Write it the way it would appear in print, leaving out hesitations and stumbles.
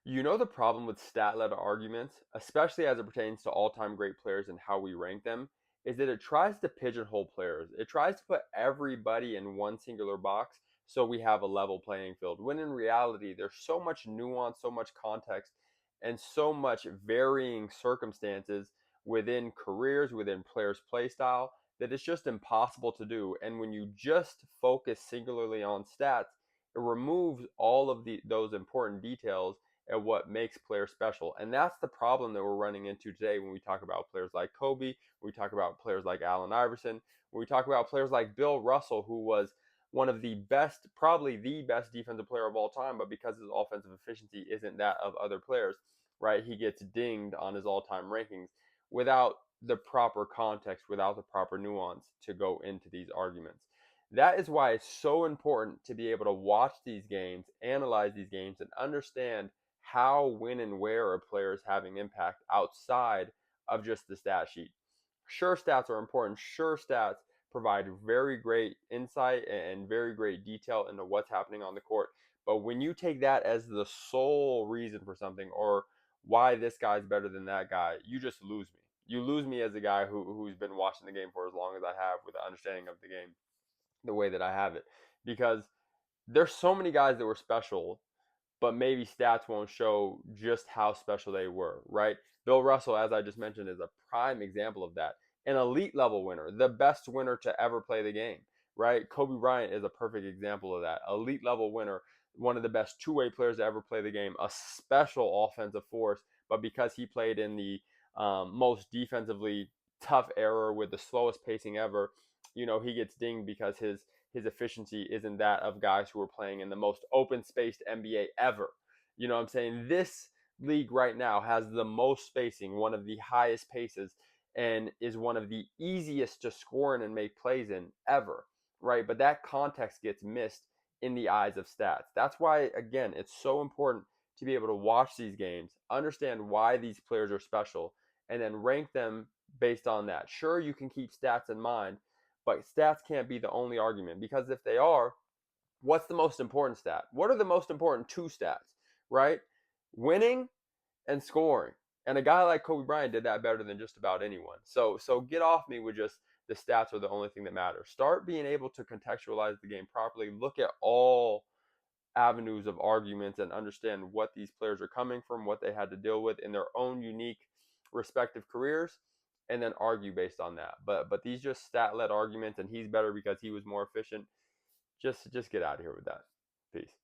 You know the problem with stat-led arguments, especially as it pertains to all-time great players and how we rank them, is that it tries to pigeonhole players. It tries to put everybody in one singular box so we have a level playing field. When in reality, there's so much nuance, so much context, and so much varying circumstances within careers, within players' play style, that it's just impossible to do. And when you just focus singularly on stats, it removes all of those important details and what makes players special. And that's the problem that we're running into today when we talk about players like Kobe, when we talk about players like Allen Iverson, when we talk about players like Bill Russell, who was one of the best, probably the best defensive player of all time, but because his offensive efficiency isn't that of other players, right, he gets dinged on his all time rankings without the proper context, without the proper nuance to go into these arguments. That is why it's so important to be able to watch these games, analyze these games, and understand how, when, and where a player is having impact outside of just the stat sheet. Sure, stats are important. Sure, stats provide very great insight and very great detail into what's happening on the court. But when you take that as the sole reason for something or why this guy's better than that guy, you just lose me. You lose me as a guy who's been watching the game for as long as I have with the understanding of the game the way that I have it. Because there's so many guys that were special but maybe stats won't show just how special they were, right? Bill Russell, as I just mentioned, is a prime example of that. An elite level winner, the best winner to ever play the game, right? Kobe Bryant is a perfect example of that. Elite level winner, one of the best two-way players to ever play the game, a special offensive force, but because he played in the most defensively tough era with the slowest pacing ever, he gets dinged because his efficiency isn't that of guys who are playing in the most open spaced NBA ever. You know what I'm saying? This league right now has the most spacing, one of the highest paces, and is one of the easiest to score in and make plays in ever, right? But that context gets missed in the eyes of stats. That's why, again, it's so important to be able to watch these games, understand why these players are special, and then rank them based on that. Sure, you can keep stats in mind, but stats can't be the only argument because if they are, what's the most important stat? What are the most important two stats, right? Winning and scoring. And a guy like Kobe Bryant did that better than just about anyone. So get off me with just the stats are the only thing that matters. Start being able to contextualize the game properly. Look at all avenues of arguments and understand what these players are coming from, what they had to deal with in their own unique respective careers, and then argue based on that. But these just stat led arguments and he's better because he was more efficient. Just get out of here with that. Peace.